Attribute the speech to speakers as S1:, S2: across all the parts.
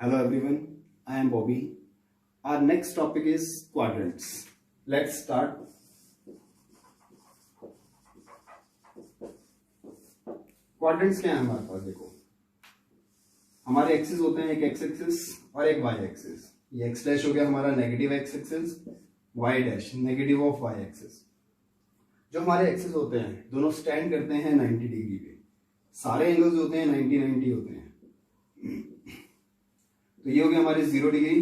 S1: Hello everyone, I am Bobby. Our next topic is quadrants. Let's start. Quadrants क्या है हमारे पास? देखो, हमारे एक्सिस होते हैं, एक एक्स एक्सिस और एक वाई एक्सिस। ये एक्स डैश हो गया हमारा negative X axis, Y dash negative of Y axis. जो हमारे एक्सिस होते हैं दोनों स्टैंड करते हैं 90 डिग्री पे। सारे एंगल्स होते हैं 90 होते हैं। तो ये हो गया हमारे 0 डिग्री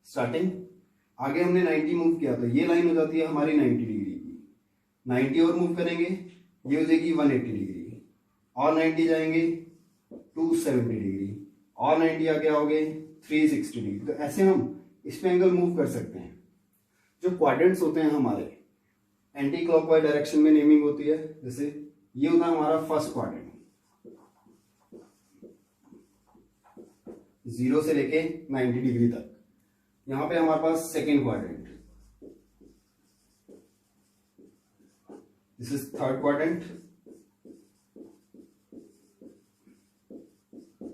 S1: स्टार्टिंग। आगे हमने 90 मूव किया तो ये लाइन हो जाती है हमारी 90 डिग्री की। 90 और मूव करेंगे, ये हो जाएगी 180 डिग्री, और 90 जाएंगे 270 डिग्री, और 90 आगे आओगे 360 डिग्री। तो ऐसे हम इस पे एंगल मूव कर सकते हैं। जो क्वाड्रेंट्स होते हैं हमारे एंटी क्लॉकवाइज डायरेक्शन में नेमिंग होती है। जैसे ये होता है हमारा फर्स्ट क्वाड्रेंट, 0 से लेके 90 डिग्री तक। यहां पे हमारे पास second quadrant, this is third quadrant,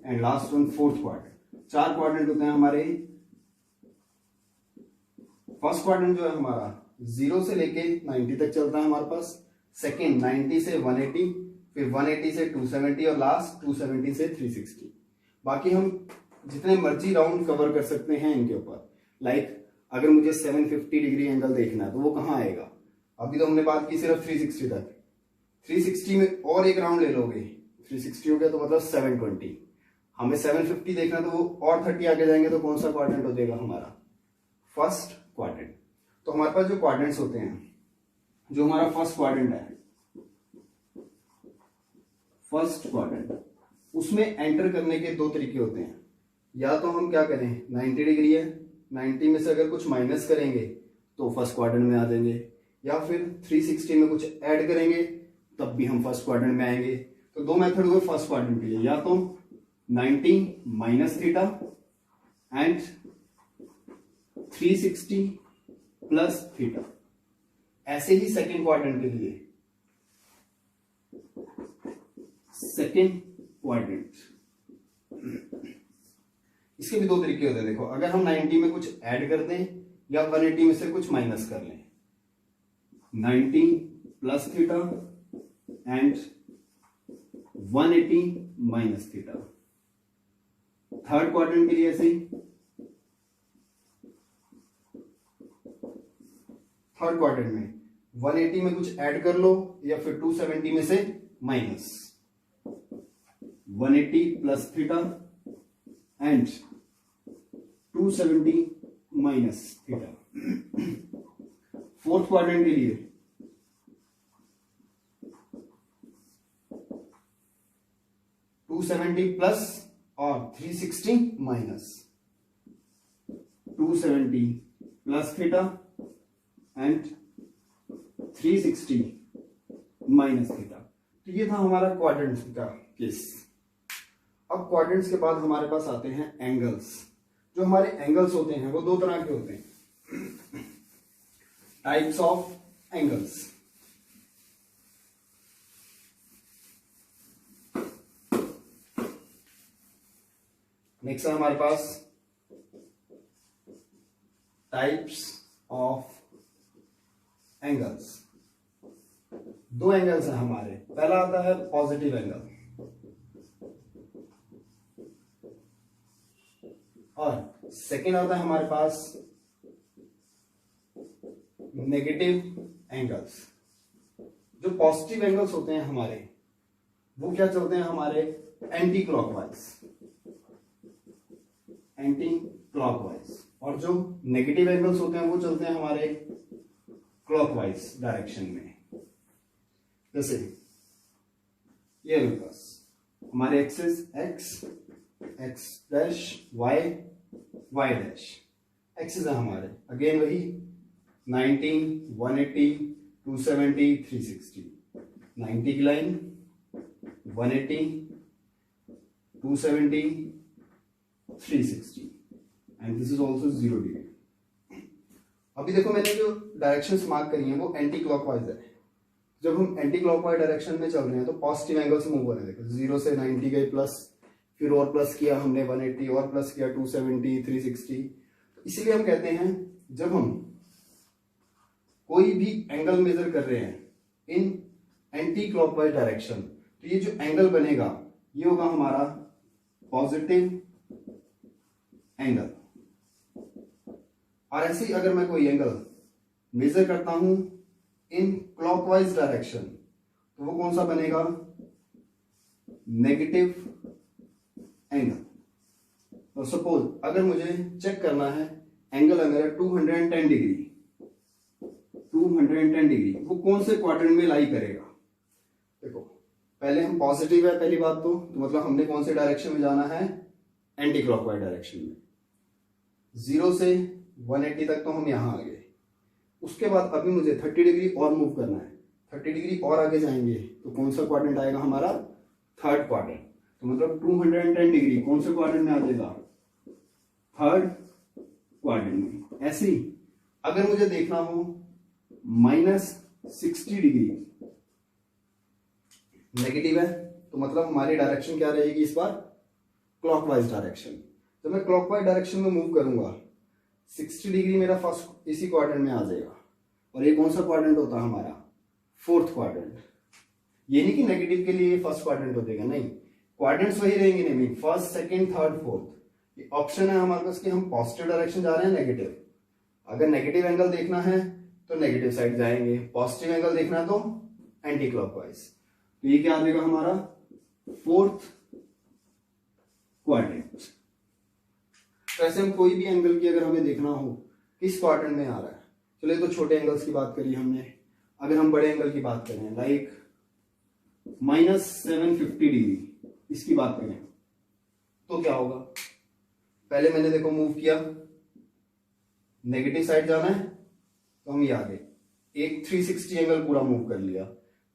S1: and last one fourth quadrant. 4 quadrant होते हैं हमारे। फर्स्ट क्वाड्रेंट जो है हमारा 0 से लेके 90 तक चलता है हमारे पास। सेकेंड 90 से 180, फिर 180 से 270 और लास्ट 270 से 360। बाकी हम जितने मर्जी राउंड कवर कर सकते हैं इनके ऊपर। लाइक अगर मुझे 750 डिग्री एंगल देखना है तो वो कहाँ आएगा? अभी तो हमने बात की सिर्फ 360 तक। 360 में और एक राउंड ले लोगे, 360 हो गया तो मतलब 720। हमें 750 देखना तो वो और 30 आगे जाएंगे तो कौन सा क्वाड्रेंट हो जाएगा हमारा? First quadrant. तो हमारे पास जो क्वाड्रेंट्स होते हैं, जो हमारा फर्स्ट क्वाड्रेंट है, फर्स्ट क्वाड्रेंट, उसमें एंटर करने के 2 तरीके होते हैं। या तो हम क्या करें, 90 डिग्री है, 90 में से अगर कुछ माइनस करेंगे तो फर्स्ट क्वाड्रेंट में आ जाएंगे, या फिर 360 में कुछ ऐड करेंगे तब भी हम फर्स्ट क्वाड्रेंट में आएंगे। तो 2 मेथड हुए फर्स्ट क्वाड्रेंट के लिए, या तो 90 minus theta and 360 plus theta. ऐसे ही सेकेंड क्वाड्रेंट के लिए, सेकेंड क्वाड्रेंट, इसके भी 2 तरीके होते हैं। देखो, अगर हम 90 में कुछ ऐड कर दें या 180 में से कुछ माइनस कर लें, 90 plus theta and 180 minus theta. Third quadrant के लिए ऐसे ही, थर्ड क्वाड्रेंट में 180 में कुछ ऐड कर लो या फिर 270 में से minus, 180 plus theta and 270 minus theta. Fourth quadrant के लिए 270 प्लस और 360 minus, 270 plus theta and 360 minus theta. तो ये था हमारा क्वाड्रेंट्स का केस। अब क्वाड्रेंट्स के बाद हमारे पास आते हैं एंगल्स। जो हमारे एंगल्स होते हैं वो 2 तरह के होते हैं, टाइप्स ऑफ एंगल्स। नेक्स्ट है हमारे पास टाइप्स ऑफ एंगल्स। 2 एंगल्स हैं हमारे। पहला आता है पॉजिटिव एंगल और सेकेंड आता है हमारे पास नेगेटिव एंगल्स। जो पॉजिटिव एंगल्स होते हैं हमारे वो क्या चलते हैं हमारे? Anti clockwise, anti clockwise. और जो नेगेटिव एंगल्स होते हैं वो चलते हैं हमारे क्लॉकवाइज डायरेक्शन में। जैसे ये मेरे पास हमारे axis X, X dash Y, Y dash axis है हमारे। अगेन वही 90, 180, 270, 360। 90 की line, 180, 270, 360 and this is also 0 degree. अभी देखो, मैंने जो डायरेक्शंस मार्क करी हैं वो एंटी क्लॉकवाइज है। जब हम एंटी क्लॉकवाइज डायरेक्शन में चल रहे हैं तो पॉजिटिव एंगल से मूव हो रहे हैं। देखो, 0 से 90 गए प्लस, फिर और प्लस किया हमने 180, और प्लस किया 270, 360। इसीलिए हम कहते हैं जब हम कोई भी एंगल मेजर कर रहे हैं इन एंटी क्लॉकवाइज डायरेक्शन, तो ये जो एंगल बनेगा ये होगा हमारा पॉजिटिव एंगल। और ऐसे ही अगर मैं कोई एंगल मेजर करता हूं इन क्लॉकवाइज डायरेक्शन, तो वो कौन सा बनेगा? Negative angle. तो सपोज अगर मुझे चेक करना है एंगल है मेरा 210 डिग्री, 210 डिग्री, वो कौन से क्वाड्रेंट में लाई करेगा? देखो पहले हम पॉजिटिव है पहली बात तो मतलब हमने कौन से डायरेक्शन में जाना है? एंटी क्लॉकवाइज डायरेक्शन में। 0 से 180 तक तो हम यहां आ गए। उसके बाद अभी मुझे 30 डिग्री और मूव करना है, 30 डिग्री और आगे जाएंगे तो कौन सा क्वाड्रेंट आएगा हमारा? Third quadrant. तो मतलब 210 डिग्री कौन से क्वाड्रेंट में आ जाएगा? थर्ड क्वाड्रेंट में। ऐसे ही अगर मुझे देखना हो -60 डिग्री नेगेटिव है, तो मतलब हमारी डायरेक्शन क्या रहेगी इस बार? Clockwise direction. तो मैं क्लॉकवाइज डायरेक्शन में मूव करूंगा, 60 डिग्री मेरा फर्स्ट इसी क्वाड्रेंट में आ जाएगा। और ये कौन सा क्वाड्रेंट होता है हमारा? Fourth quadrant. ये नहीं कि नेगेटिव के लिए फर्स्ट क्वाड्रेंट हो जाएगा, नहीं, क्वाड्रेंट्स वही रहेंगे, नहीं फर्स्ट, सेकंड, थर्ड, फोर्थ। ये ऑप्शन है हमारे पास कि हम पॉजिटिव डायरेक्शन जा रहे हैं नेगेटिव। अगर नेगेटिव एंगल देखना है तो नेगेटिव साइड जाएंगे, पॉजिटिव एंगल देखना है तो एंटी क्लॉकवाइज। तो ये क्या आ जाएगा हमारा? Fourth quadrant. तो ऐसे हम कोई भी एंगल की अगर हमें देखना हो किस क्वाड्रेंट में आ रहा है, चलिए तो छोटे एंगल्स की बात करी हमने, अगर हम बड़े एंगल की बात करें लाइक -750 डिग्री इसकी बात करें तो क्या होगा? पहले मैंने देखो मूव किया, नेगेटिव साइड जाना है तो हम ये आ गए, एक 360 एंगल पूरा मूव कर लिया,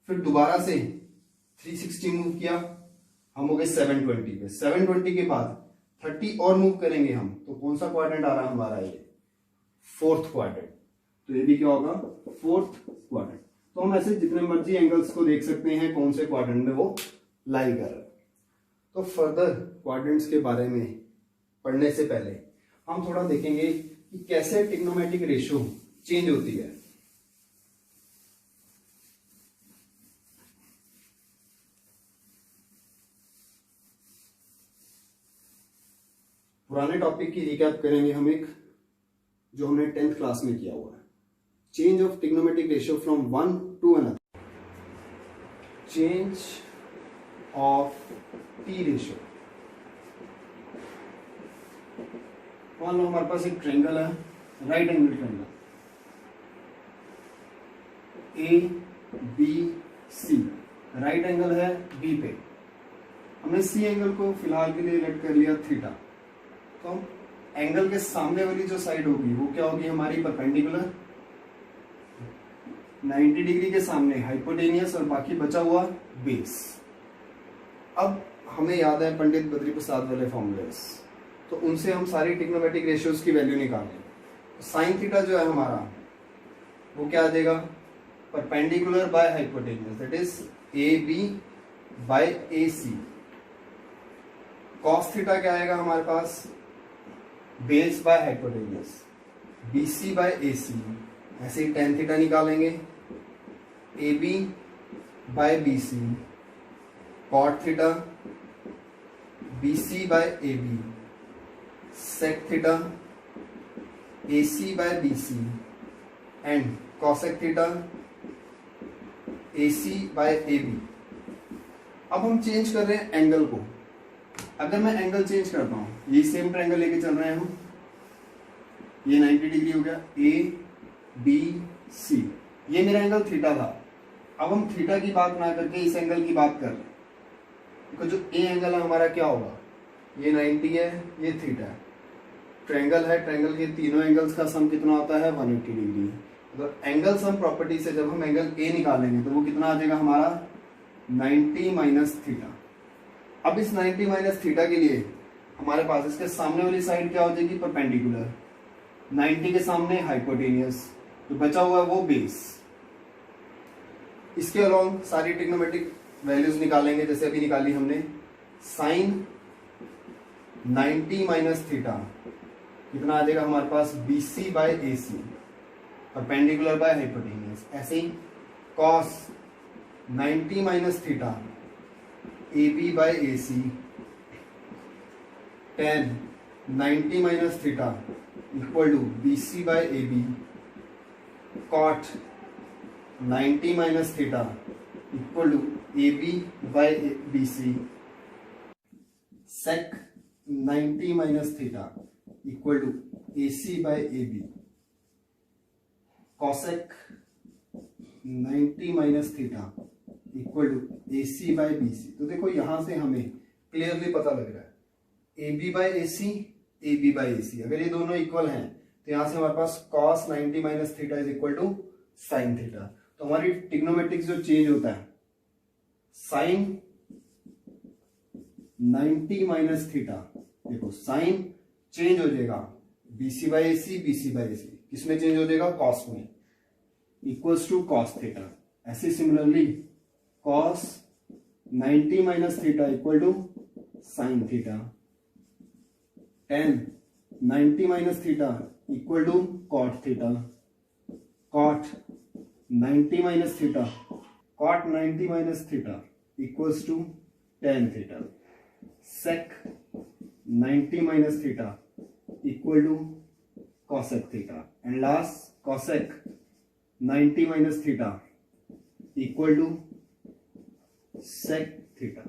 S1: फिर दोबारा से 360 मूव किया, हम हो गए 720 पे। 720 के बाद 30 और मूव करेंगे हम, तो कौन सा क्वाड्रेंट आ रहा है हमारा? ये फोर्थ क्वाड्रेंट। तो ये भी क्या होगा? Fourth quadrant. तो हम ऐसे जितने मर्जी एंगल्स को देख सकते हैं कौन से क्वाड्रेंट में वो लाई कर रहा है। तो फर्दर क्वाड्रेंट्स के बारे में पढ़ने से पहले हम थोड़ा देखेंगे कि कैसे ट्रिग्नोमेट्रिक रेशियो चेंज होती है। पुराने टॉपिक की रिकैप करेंगे हम एक, जो हमने 10th क्लास में किया हुआ है, change of trigonometric ratio from one to another. Change of T ratio. मान लो हमारे पास एक ट्रायंगल है, right angle triangle A B C, right angle है बी पे, हमने सी एंगल को फिलहाल के लिए लेट कर लिया थीटा। तो एंगल के सामने वाली जो साइड होगी वो क्या होगी हमारी? परपेंडिकुलर, 90 डिग्री के सामने हाइपोटेनियस और बाकी बचा हुआ बेस। अब हमें याद है पंडित बद्री प्रसाद वाले फॉर्मूलेस, तो उनसे हम सारी ट्रिग्नोमेट्रिक रेशियोज की वैल्यू निकालें। साइन थीटा जो है हमारा वो क्या आ जाएगा? Perpendicular by hypotenuse, that is A B by A C. Cos theta क्या आएगा हमारे पास? Base by hypotenuse, B C by A C. ऐसे ही टेन थीटा निकालेंगे, A B by B C, cot theta B C by A B, sec theta A C by B C, and cosec theta A C by A B. अब हम change कर रहे हैं angle को। अगर मैं angle change करता हूं, ये सेम ट्रायंगल लेके चल रहे हैं हम, ये 90 डिग्री हो गया, ए बी सी, ये मेरा एंगल थीटा था। अब हम थीटा की बात ना करके इस एंगल की बात कर रहे हैं, तो जो ए एंगल है हमारा क्या होगा? ये 90 है, ये थीटा है, ट्रायंगल है, ट्रायंगल के तीनों एंगल्स का सम कितना होता है? 180 डिग्री। तो एंगल सम प्रॉपर्टी से जब हम एंगल ए निकालेंगे तो वो कितना आ जाएगा हमारा? 90 माइनस थीटा। अब इस 90 माइनस थीटा के लिए हमारे पास इसके सामने वाली साइड क्या हो जाएगी? परपेंडिकुलर, 90 के सामने हाइपोटेनियस, तो बचा हुआ है वो बेस। इसके अलावा सारी ट्रिग्नोमेट्रिक वैल्यूज निकालेंगे, जैसे अभी निकाली हमने साइन 90 माइनस थीटा कितना आ जाएगा हमारे पास, BC by AC, perpendicular by hypotenuse. ऐसे ही cos 90 minus theta AB by AC, tan 90 minus theta equal to BC by AB, cot 90 minus theta equal to AB by BC, sec 90 minus theta equal to AC by AB, cosec 90 minus theta equal to AC by BC। तो देखो यहां से हमें clearly पता लग रहा है AB by AC, AB by AC, अगर ये दोनों इक्वल हैं तो यहां से हमारे पास cos 90 minus theta is equal to sine theta. तो हमारी ट्रिग्नोमेट्रिक्स जो चेंज होता है, साइन 90 माइनस थीटा, देखो साइन चेंज हो जाएगा BC by AC, BC by AC, किसमें चेंज हो जाएगा, cos में, इक्वल्स टू cos थीटा। ऐसे similarly cos 90 minus theta equal to sine theta, tan 90 minus theta equal to cot theta, cot 90 minus theta, cot 90 minus theta equals to tan theta, sec 90 minus theta equal to cosec theta, and last cosec 90 minus theta equal to sec theta.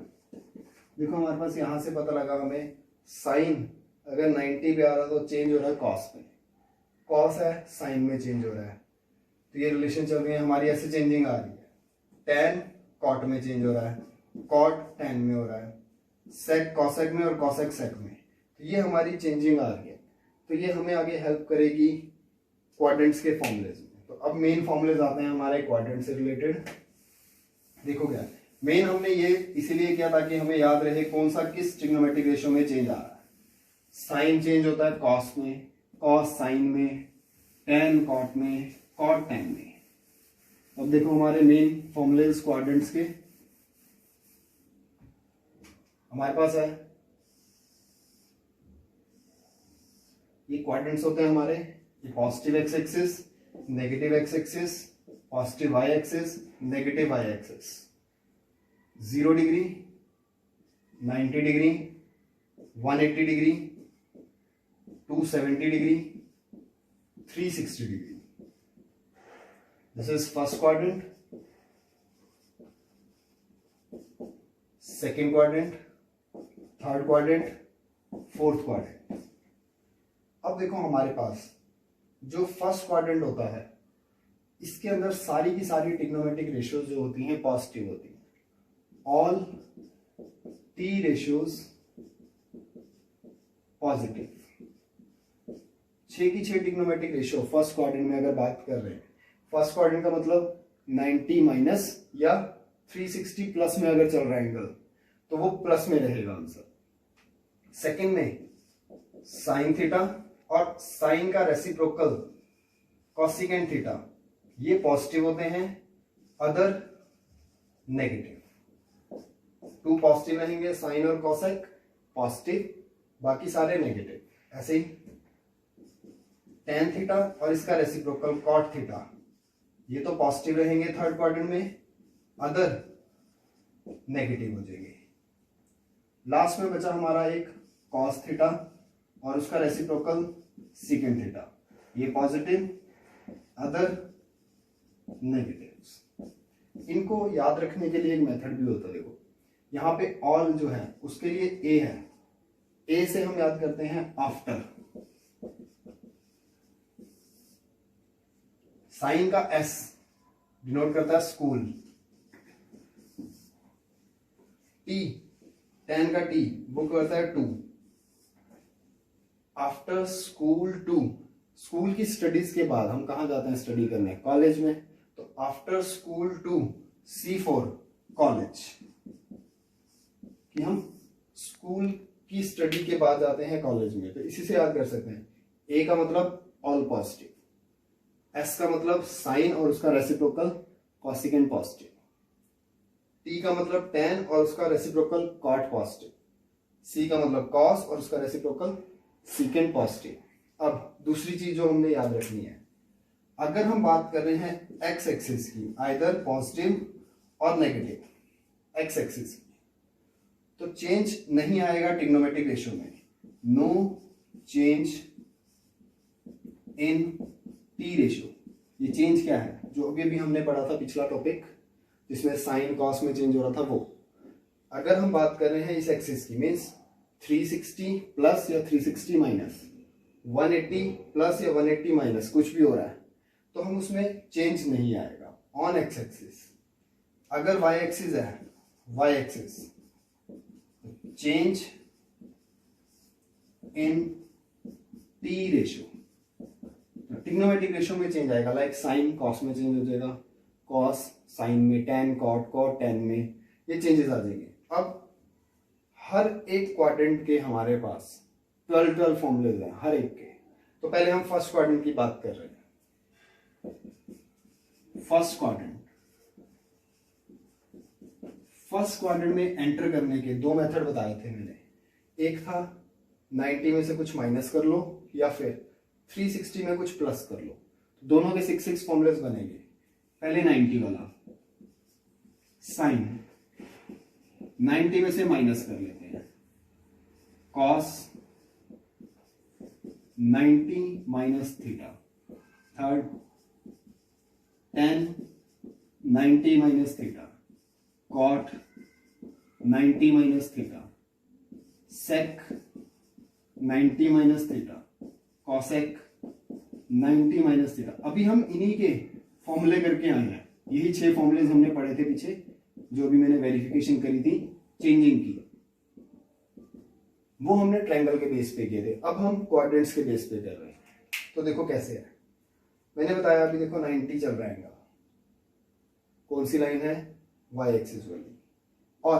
S1: देखो हमारे पास यहां से पता लगा हमें sign अगर 90 पे आ रहा है तो चेंज हो रहा है cos में, cos है साइन में चेंज हो रहा है, तो ये रिलेशन चल रही है हमारी, ऐसे चेंजिंग आ रही है। tan cot में चेंज हो रहा है, cot tan में हो रहा है, sec cosec में और cosec sec में, तो ये हमारी चेंजिंग आ रही है। तो ये हमें आगे हेल्प करेगी क्वाड्रेंट्स के फॉर्मूलेज में। तो अब मेन फॉर्मूलेज आते हैं हमारे क्वाड्रेंट से रिलेटेड। देखो क्या मेन हमने ये इसीलिए किया ताकि हमें याद रहे कौन सा किस ट्रिग्नोमेट्रिक रेशियो में चेंज आ रहा है। साइन चेंज होता है cos में, cos साइन में, tan cot में, cot tan में। अब देखो हमारे मेन फॉर्मूलेज क्वाड्रेंट्स के हमारे पास है, ये क्वाड्रेंट्स होते हैं हमारे, ये positive X axis, negative X axis, positive Y axis, negative Y axis, 0 degree, 90 degree, 180 degree, 270 degree, 360 degree. This is first quadrant, second quadrant, third quadrant, fourth quadrant. अब देखो हमारे पास जो फर्स्ट क्वाड्रेंट होता है इसके अंदर सारी की सारी ट्रिग्नोमेट्रिक रेशियोज जो होती हैं पॉजिटिव होती हैं। ऑल टी रेशियोज पॉजिटिव, 6 की 6 ट्रिग्नोमेट्रिक रेशियो फर्स्ट क्वाड्रेंट में अगर बात कर रहे हैं, फर्स्ट क्वाड्रेंट का मतलब 90 माइनस या 360 प्लस में अगर चल रहा है एंगल तो वो प्लस में रहेगा आंसर। सेकंड में साइन थीटा और साइन का रेसिप्रोकल कॉसिकेंट थीटा ये पॉजिटिव होते हैं, अदर नेगेटिव। 2 पॉजिटिव रहेंगे, साइन और कॉसेक पॉजिटिव, बाकी सारे नेगेटिव। ऐसे ही tan थीटा और इसका रेसिप्रोकल कॉट थीटा ये तो पॉजिटिव रहेंगे थर्ड क्वाड्रेंट में, अदर नेगेटिव हो जाएंगे। लास्ट में बचा हमारा एक कॉस थीटा और उसका रेसिप्रोकल सीकेंट थीटा, ये पॉजिटिव, अदर नेगेटिव्स। इनको याद रखने के लिए एक मेथड भी होता है। देखो यहां पे ऑल जो है उसके लिए ए है, ए से हम याद करते हैं आफ्टर। साइन का एस डिनोट करता है स्कूल, टी टेन का टी वो करता है to. After school to, school की स्टडीज के बाद हम कहां जाते हैं स्टडी करने, कॉलेज में, तो after school to C for college, कि हम स्कूल की स्टडी के बाद जाते हैं कॉलेज में। तो इसी से याद कर सकते हैं, ए का मतलब ऑल पॉजिटिव, एस का मतलब साइन और उसका रेसिप्रोकल कॉसिकेंट पॉजिटिव, टी का मतलब टेन और उसका रेसिप्रोकल कॉट पॉजिटिव, सी का मतलब कॉस और उसका रेसिप्रोकल सीकेंड पॉजिटिव। अब दूसरी चीज जो हमने याद रखनी है, अगर हम बात कर रहे हैं एक्स एक्सिस की, आइदर पॉजिटिव और नेगेटिव एक्स एक्सिस की, तो चेंज नहीं आएगा ट्रिग्नोमेट्रिक रेशियो में। No change in T ratio. ये चेंज क्या है, जो अभी अभी हमने पढ़ा था पिछला टॉपिक जिसमें साइन कॉस में चेंज हो रहा था वो। अगर हम बात कर रहे हैं इस एक्सिस की, मीन्स 360 प्लस या 360 माइनस, 180 प्लस या 180 माइनस, कुछ भी हो रहा है, तो हम उसमें चेंज नहीं आएगा ऑन एक्स एक्सिस। अगर वाई एक्सिस है, Y axis, change in T ratio, trigonometric ratio में चेंज आएगा। लाइक साइन कॉस में चेंज हो जाएगा, कॉस साइन में, टेन कॉट, कॉट टेन में, ये चेंजेस आ जाएंगे। अब हर एक क्वाड्रेंट के हमारे पास 12 फॉर्मूलेज हैं हर एक के। तो पहले हम फर्स्ट क्वाड्रेंट की बात कर रहे हैं। फर्स्ट क्वाड्रेंट में एंटर करने के दो मेथड बताए थे मैंने। एक था 90 में से कुछ माइनस कर लो, या फिर 360 में कुछ प्लस कर लो। दोनों के 6 फॉर्मूलेज बनेंगे। पहले 90 वाला, साइन 90 में से माइनस कर लेते हैं, cos 90 minus theta. Third, tan 90 minus theta, cot 90 minus theta, sec 90 minus theta, cosec 90 minus theta. अभी हम इन्हीं के फॉर्मूले करके आए हैं। यही 6 फॉर्मूलेज हमने पढ़े थे पीछे, जो भी मैंने वेरिफिकेशन करी थी चेंजिंग की, वो हमने ट्रायंगल के बेस पे किए थे। अब हम क्वाड्रेंट्स के बेस पे कर रहे हैं। तो देखो कैसे है, मैंने बताया अभी देखो 90 चल रहा है, कौन सी लाइन है, वाई एक्सिस वाली। और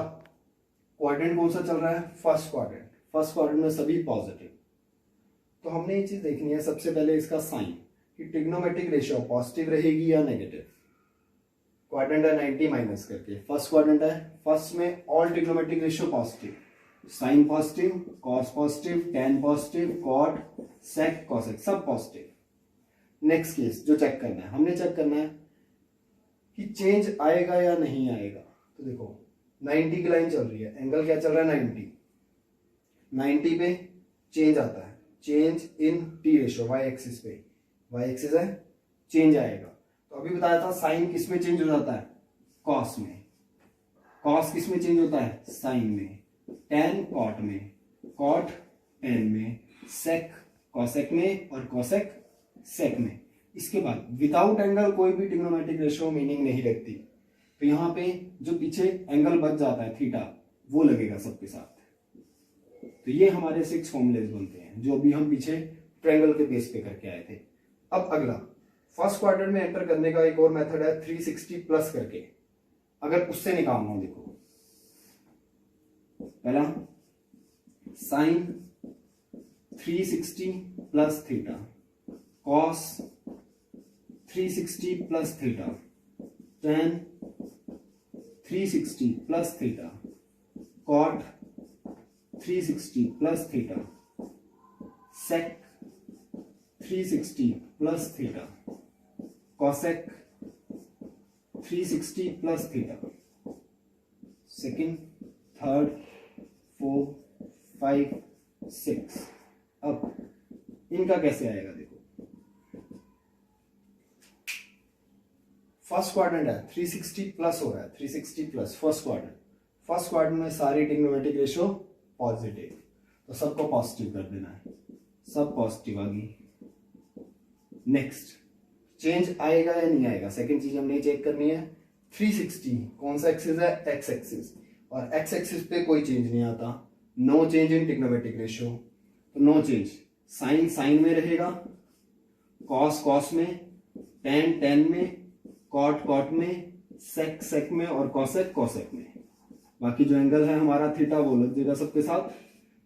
S1: क्वाड्रेंट कौन सा चल रहा है, फर्स्ट क्वाड्रेंट। फर्स्ट क्वाड्रेंट में सभी पॉजिटिव। तो हमने ये चीज देखनी है सबसे पहले इसका साइन, कि ट्रिग्नोमेट्रिक रेशियो पॉजिटिव रहेगी या नेगेटिव। क्वाड्रेंट है 90 माइनस करके, फर्स्ट क्वाड्रेंट है, फर्स्ट में all trigonometric ratio positive, sine positive, cos positive, tan positive, cot, sec, cosec, सब पॉजिटिव। नेक्स्ट केस जो चेक करना है, हमने चेक करना है कि चेंज आएगा या नहीं आएगा। तो देखो 90 की लाइन चल रही है, एंगल क्या चल रहा है 90 पे चेंज आता है, change in T ratio Y axis पे, वाई एक्सिस है, चेंज आएगा। तो अभी बताया था साइन किस में चेंज हो जाता है, कॉस में, कॉस किस में चेंज होता है, साइन में, टेन कॉट में, कॉट टेन में, सेक कॉसेक में, और कॉसेक सेक में। इसके बाद विदाउट एंगल कोई भी ट्रिग्नोमेट्रिक रेशियो मीनिंग नहीं रखती। तो यहाँ पे जो पीछे एंगल बच जाता है थीटा, वो लगेगा सबके साथ। तो ये हमारे 6 फॉर्मूलेज बनते हैं जो अभी हम पीछे ट्रायंगल के बेस पे करके आए थे। अब अगला फर्स्ट क्वाड्रेंट में एंटर करने का एक और मेथड है 360 प्लस करके। अगर उससे निकालना हो, देखो पहला sine 360 plus theta, cos 360 plus theta, tan 360 plus theta, cot 360 plus theta, sec 360 plus theta, cosec 360 plus theta. Second, third, 4, 5, 6। अब इनका कैसे आएगा, देखो फर्स्ट क्वाड्रेंट है 360 प्लस हो रहा है, 360 प्लस फर्स्ट क्वाड्रेंट में सारी ट्रिग्नोमेट्रिक रेशियो पॉजिटिव, तो सबको पॉजिटिव कर देना है, सब पॉजिटिव आ गई। नेक्स्ट, चेंज आएगा या नहीं आएगा, सेकंड चीज हमने चेक करनी है। 360 कौन सा एक्सिस है, एक्स एक्सिस, और एक्स एक्सिस पे कोई चेंज नहीं आता, no change in trigonometric ratio, तो नो चेंज। साइन साइन में रहेगा, कॉस कॉस में, टेन टेन में, कॉट कॉट में, सेक सेक में, और कॉसेक कॉसेक में। बाकी जो एंगल है हमारा थीटा वो लग जाएगा सबके साथ।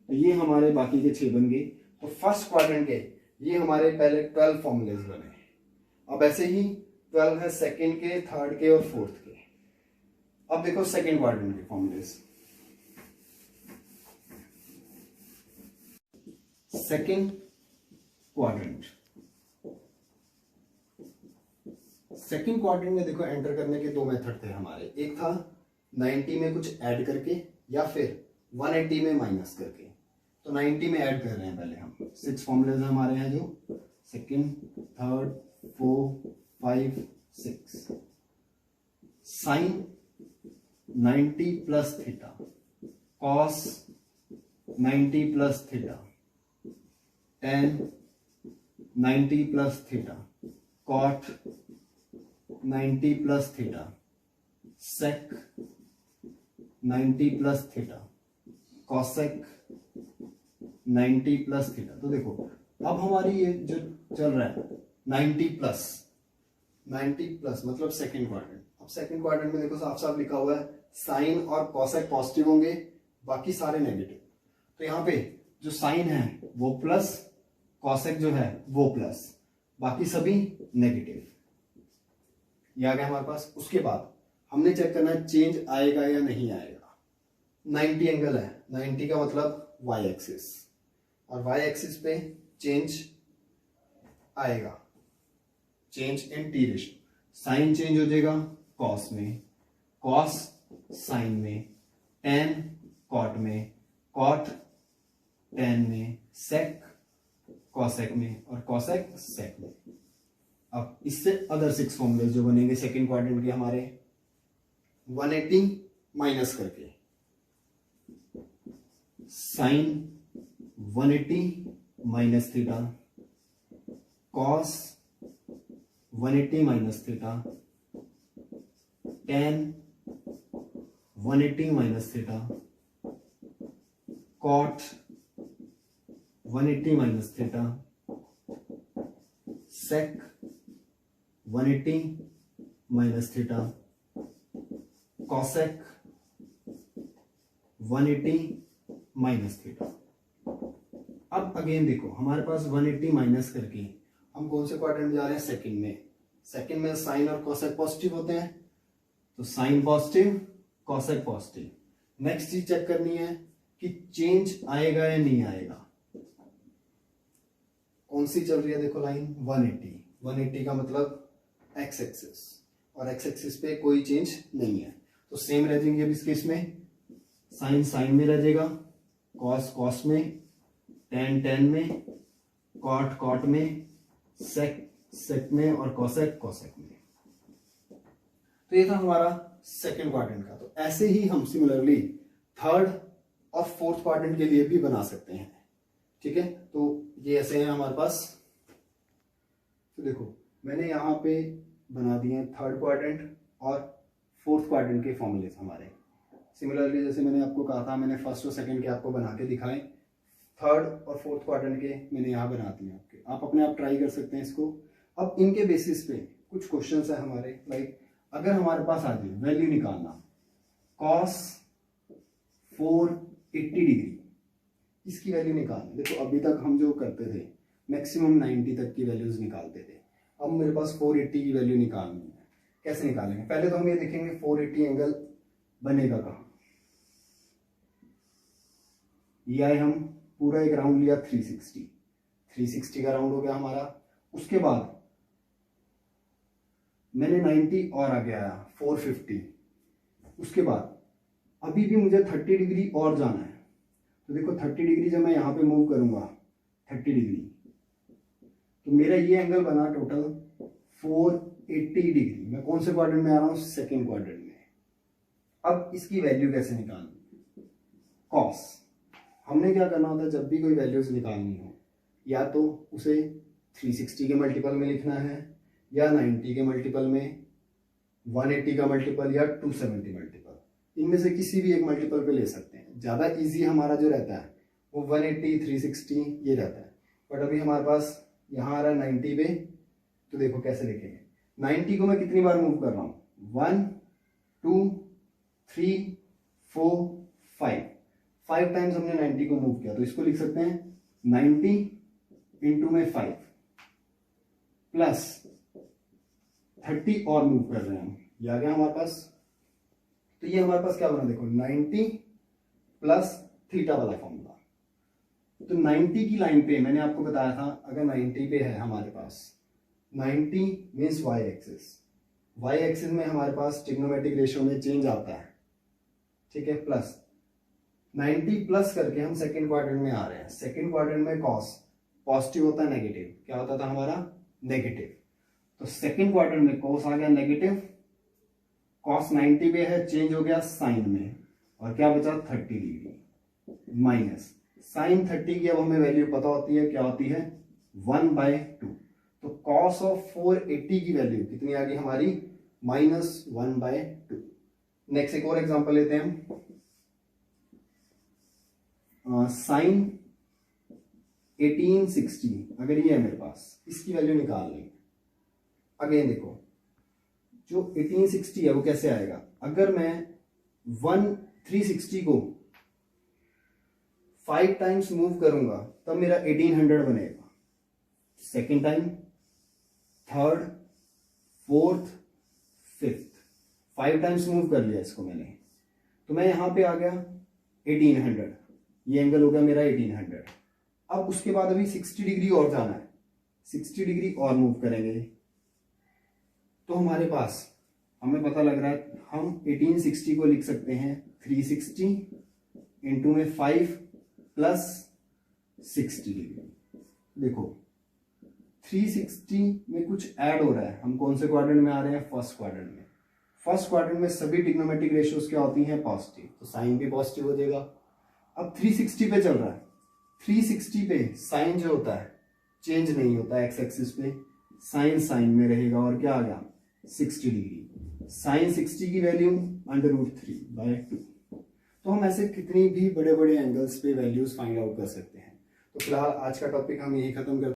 S1: तो ये हमारे बाकी के 6 बन गए। तो फर्स्ट क्वाड्रेंट के ये हमारे पहले 12 फॉर्मूलेज बने। अब ऐसे ही 12 है सेकंड के, थर्ड के और फोर्थ के। अब देखो सेकंड क्वाड्रेंट के formulas. Second quadrant. Second quadrant में देखो एंटर करने के दो मेथड थे हमारे, एक था 90 में कुछ ऐड करके या फिर 180 में माइनस करके। तो 90 में ऐड कर रहे हैं पहले हम। 6 फॉर्मूलेज हमारे हैं जो second, third, 4, 5, 6। Sine 90 plus theta, cos 90 plus theta, tan 90 plus theta, cot 90 plus theta, sec 90 plus theta, cosec 90 plus theta. तो देखो अब हमारी ये जो चल रहा है 90 प्लस मतलब सेकेंड क्वाड्रेंट। अब सेकेंड क्वाड्रेंट में देखो साफ साफ लिखा हुआ है साइन और कॉसेक पॉजिटिव होंगे, बाकी सारे नेगेटिव। तो यहाँ पे जो साइन है वो प्लस, कॉसेक जो है वो प्लस, बाकी सभी नेगेटिव। ये आ गया हमारे पास। उसके बाद हमने चेक करना है चेंज आएगा या नहीं आएगा। 90 एंगल है, 90 का मतलब वाई एक्सिस, और वाई एक्सिस पे चेंज आएगा, change in T ratio. Sine change हो जाएगा कॉस में, कॉस साइन में, टेन कॉट में, कॉट टेन में, सेक कॉसेक में, और कॉसेक सेक में। अब इससे अदर 6 फॉर्मूले जो बनेंगे सेकेंड क्वाड्रेंट के हमारे, 180 माइनस करके sine 180 minus theta, cos 180 minus theta, tan 180 minus theta, cot 180 minus theta, sec 180 minus theta, cosec 180 minus theta. अब अगेन देखो हमारे पास 180 माइनस करके हम कौन से क्वाड्रेंट में जा रहे हैं, सेकंड में। सेकंड में साइन और कॉसेक पॉजिटिव होते हैं, तो sine positive, cosec positive. Next चीज चेक करनी है कि चेंज आएगा या नहीं आएगा। कौन सी चल रही है, देखो लाइन 180, 180 का मतलब एक्स एक्सिस, और एक्स एक्सिस पे कोई चेंज नहीं है, तो सेम रह जाएंगे। अब इस केस में साइन साइन में रह जाएगा, कॉस कॉस में, टेन टेन में, कॉट कॉट में, सेक सेक में, और कॉसेक कॉसेक में। तो ये था हमारा सेकेंड क्वाड्रेंट का। तो ऐसे ही हम सिमिलरली थर्ड और फोर्थ क्वाड्रेंट के लिए भी बना सकते हैं। ठीक है, तो ये ऐसे हैं हमारे पास। तो देखो मैंने यहाँ पे बना दिए हैं थर्ड क्वाड्रेंट और फोर्थ क्वाड्रेंट के फॉर्मूलेस हमारे। सिमिलरली जैसे मैंने आपको कहा था, मैंने फर्स्ट और सेकंड के आपको बना के दिखाए, थर्ड और फोर्थ क्वाड्रेंट के मैंने यहाँ बना दिए आपके। आप अपने आप ट्राई कर सकते हैं इसको। अब इनके बेसिस पे कुछ क्वेश्चंस है हमारे, लाइक अगर हमारे पास आ जाए वैल्यू निकालना cos 480 डिग्री, इसकी वैल्यू निकालनी। देखो अभी तक हम जो करते थे मैक्सिमम 90 तक की वैल्यूज निकालते थे, अब मेरे पास 480 की वैल्यू निकालनी है। कैसे निकालेंगे, पहले तो हम ये देखेंगे 480 एंगल बनेगा कहाँ। ये आए हम पूरा एक राउंड लिया 360 का राउंड हो गया हमारा। उसके बाद मैंने 90 और आगे आया 450। उसके बाद अभी भी मुझे 30 डिग्री और जाना है, तो देखो 30 डिग्री जब मैं यहां पे मूव करूंगा 30 डिग्री, तो मेरा ये एंगल बना टोटल 480 डिग्री। मैं कौन से क्वाड्रेंट में आ रहा हूं, सेकेंड क्वाड्रेंट में। अब इसकी वैल्यू कैसे निकालनी, कॉस। हमने क्या करना होता है, जब भी कोई वैल्यूज निकालनी हो, या तो उसे 360 के मल्टीपल में लिखना है, या 90 के मल्टीपल में, 180 का मल्टीपल, या 270 मल्टीपल। इनमें से किसी भी एक मल्टीपल पे ले सकते हैं। ज़्यादा इजी हमारा जो रहता है वो 180, 360 ये रहता है। बट अभी हमारे पास यहाँ आ रहा है 90 पे, तो देखो कैसे लिखेंगे। 90 को मैं कितनी बार मूव कर रहा हूँ, 1 2 3 4 5 टाइम्स हमने 90 को मूव किया, तो इसको लिख सकते हैं 90 इंटू में 5 प्लस 30 और मूव कर रहे हैं हम। ये आ गया हमारे पास। तो ये हमारे पास क्या बना, देखो 90 प्लस थीटा वाला फॉर्मूला। तो 90 की लाइन पे मैंने आपको बताया था, अगर 90 पे है हमारे पास, 90 means Y axis, Y axis में हमारे पास ट्रिग्नोमेट्रिक रेशियो में चेंज आता है, ठीक है, प्लस 90 प्लस करके हम सेकंड क्वाड्रेंट में आ रहे हैं। सेकंड क्वाड्रेंट में कॉस पॉजिटिव होता है, नेगेटिव क्या होता था हमारा, नेगेटिव। तो सेकंड क्वाड्रेंट में कॉस आ गया नेगेटिव, कॉस 90 पे है, चेंज हो गया साइन में, और क्या बचा 30 डिग्री माइनस साइन 30 की। अब हमें वैल्यू पता होती है, क्या होती है 1/2। तो कॉस ऑफ 480 की वैल्यू कितनी आ गई हमारी, -1/2। नेक्स्ट एक और एग्जांपल लेते हैं हम, साइन 1860 अगर ये है मेरे पास, इसकी वैल्यू निकालनी है। अगेन देखो जो 1860 है वो कैसे आएगा, अगर मैं 360 को 5 टाइम्स मूव करूंगा तब मेरा 1800 बनेगा। Second time, third, fourth, fifth, 5 times move कर लिया इसको मैंने, तो मैं यहां पे आ गया 1800, ये एंगल हो गया मेरा 1800। अब उसके बाद अभी 60 डिग्री और जाना है, 60 डिग्री और मूव करेंगे, तो हमारे पास हमें पता लग रहा है हम 1860 को लिख सकते हैं 360 इंटू में 5 प्लस 60 डिग्री। देखो 360 में कुछ ऐड हो रहा है, हम कौन से क्वाड्रेंट में आ रहे हैं, फर्स्ट क्वाड्रेंट में। फर्स्ट क्वाड्रेंट में सभी ट्रिग्नोमेट्रिक रेशियोज क्या होती हैं, पॉजिटिव, तो साइन भी पॉजिटिव हो जाएगा। अब 360 पे चल रहा है, 360 पे साइन जो होता है चेंज नहीं होता, एक्स एक्सिस पे साइन साइन में रहेगा, और क्या आ गया 60 डिग्री। साइन 60 की वैल्यू √3/2। तो हम ऐसे कितनी भी बड़े बड़े एंगल्स पे वैल्यूज फाइंड आउट कर सकते हैं। तो फिलहाल आज का टॉपिक हम यही खत्म करते हैं।